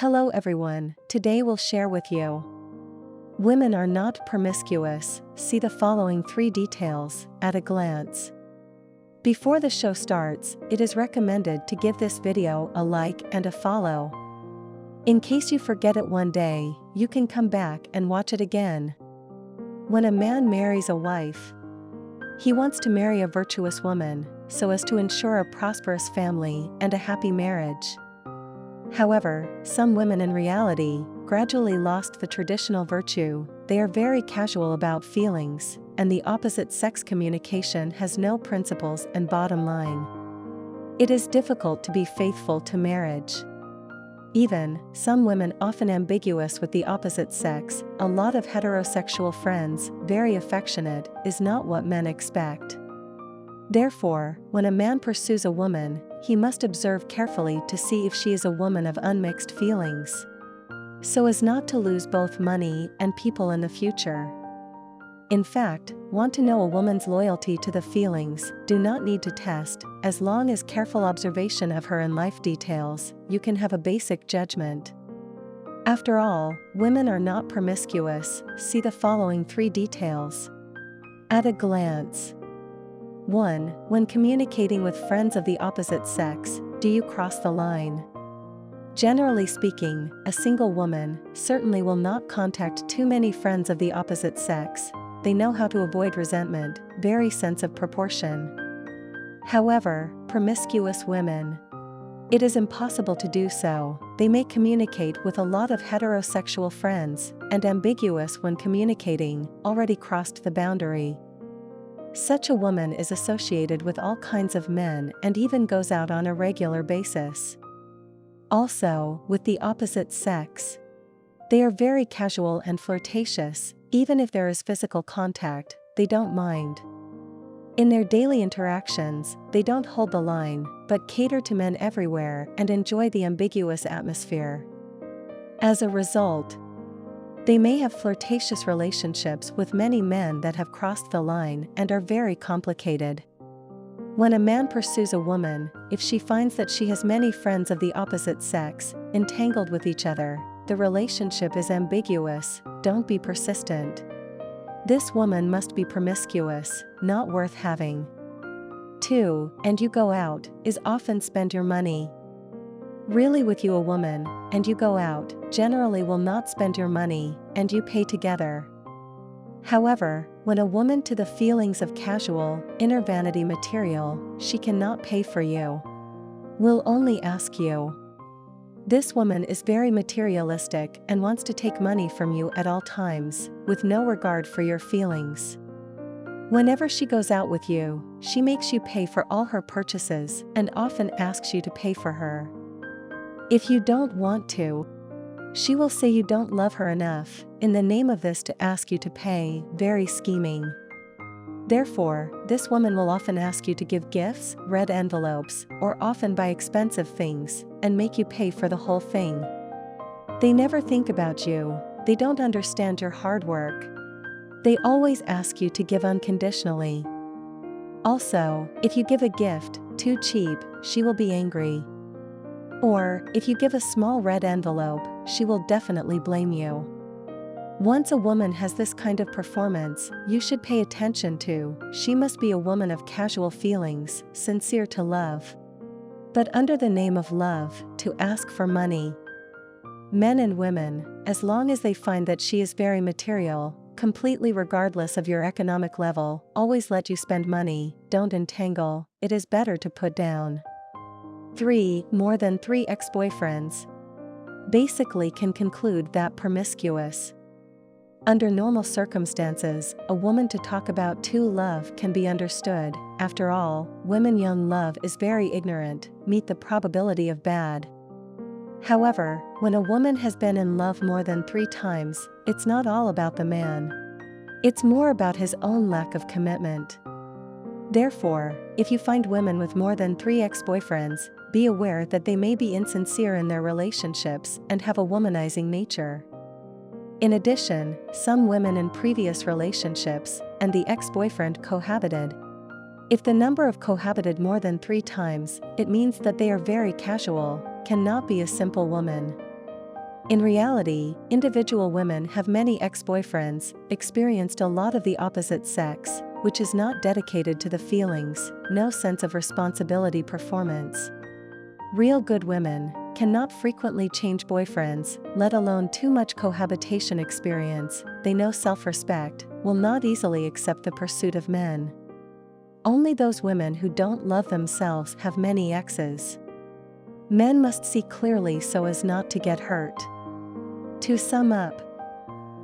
Hello everyone, today we'll share with you. Women are not promiscuous, see the following 3 details, at a glance. Before the show starts, it is recommended to give this video a like and a follow. In case you forget it one day, you can come back and watch it again. When a man marries a wife, he wants to marry a virtuous woman, so as to ensure a prosperous family and a happy marriage. However, some women in reality gradually lost the traditional virtue. They are very casual about feelings, and the opposite sex communication has no principles and bottom line. It is difficult to be faithful to marriage. Even, some women often ambiguous with the opposite sex, a lot of heterosexual friends, very affectionate, is not what men expect. Therefore, when a man pursues a woman, he must observe carefully to see if she is a woman of unmixed feelings, so as not to lose both money and people in the future. In fact, want to know a woman's loyalty to the feelings, do not need to test, as long as careful observation of her and life details, you can have a basic judgment. After all, women are not promiscuous, see the following 3 details. At a glance. 1. When communicating with friends of the opposite sex, do you cross the line? Generally speaking, a single woman certainly will not contact too many friends of the opposite sex. They know how to avoid resentment, very sense of proportion. However, promiscuous women, it is impossible to do so. They may communicate with a lot of heterosexual friends, and ambiguous when communicating, already crossed the boundary. Such a woman is associated with all kinds of men and even goes out on a regular basis. Also, with the opposite sex, they are very casual and flirtatious. Even if there is physical contact, they don't mind. In their daily interactions, they don't hold the line, but cater to men everywhere and enjoy the ambiguous atmosphere. As a result, they may have flirtatious relationships with many men that have crossed the line and are very complicated. When a man pursues a woman, if she finds that she has many friends of the opposite sex, entangled with each other, the relationship is ambiguous, don't be persistent. This woman must be promiscuous, not worth having. 2. And you go out, is often spend your money. Really with you a woman, and you go out, generally will not spend your money, and you pay together. However, when a woman to the feelings of casual, inner vanity material, she cannot pay for you. Will only ask you. This woman is very materialistic and wants to take money from you at all times, with no regard for your feelings. Whenever she goes out with you, she makes you pay for all her purchases and often asks you to pay for her. If you don't want to, she will say you don't love her enough, in the name of this to ask you to pay, very scheming. Therefore, this woman will often ask you to give gifts, red envelopes, or often buy expensive things, and make you pay for the whole thing. They never think about you, they don't understand your hard work. They always ask you to give unconditionally. Also, if you give a gift too cheap, she will be angry. Or, if you give a small red envelope, she will definitely blame you. Once a woman has this kind of performance, you should pay attention to, she must be a woman of casual feelings, sincere to love. But under the name of love, to ask for money. Men and women, as long as they find that she is very material, completely regardless of your economic level, always let you spend money, don't entangle, it is better to put down. 3. More than 3 ex-boyfriends. Basically can conclude that promiscuous. Under normal circumstances, a woman to talk about to love can be understood. After all, women young love is very ignorant, meet the probability of bad. However, when a woman has been in love more than 3 times, it's not all about the man. It's more about his own lack of commitment. Therefore, if you find women with more than 3 ex-boyfriends, be aware that they may be insincere in their relationships and have a womanizing nature. In addition, some women in previous relationships and the ex-boyfriend cohabited. If the number of cohabited more than 3 times, it means that they are very casual, cannot be a simple woman. In reality, individual women have many ex-boyfriends, experienced a lot of the opposite sex, which is not dedicated to the feelings, no sense of responsibility performance. Real good women cannot frequently change boyfriends, let alone too much cohabitation experience. They know self-respect, will not easily accept the pursuit of men. Only those women who don't love themselves have many exes. Men must see clearly so as not to get hurt. To sum up,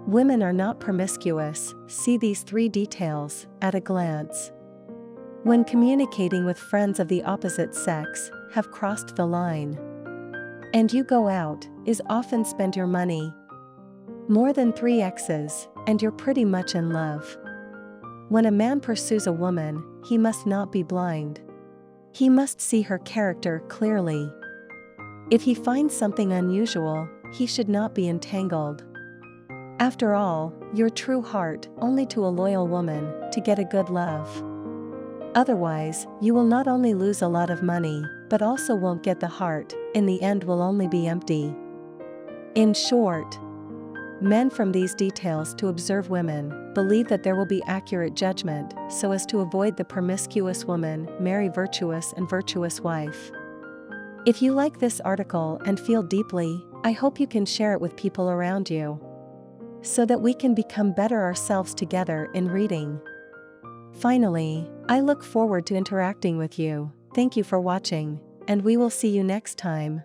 women are not promiscuous. See these 3 details at a glance. When communicating with friends of the opposite sex, have crossed the line. And you go out, is often spend your money. More than 3 exes, and you're pretty much in love. When a man pursues a woman, he must not be blind. He must see her character clearly. If he finds something unusual, he should not be entangled. After all, your true heart only to a loyal woman, to get a good love. Otherwise, you will not only lose a lot of money, but also won't get the heart, in the end will only be empty. In short, men from these details to observe women, believe that there will be accurate judgment, so as to avoid the promiscuous woman, marry virtuous and virtuous wife. If you like this article and feel deeply, I hope you can share it with people around you, so that we can become better ourselves together in reading. Finally, I look forward to interacting with you. Thank you for watching, and we will see you next time.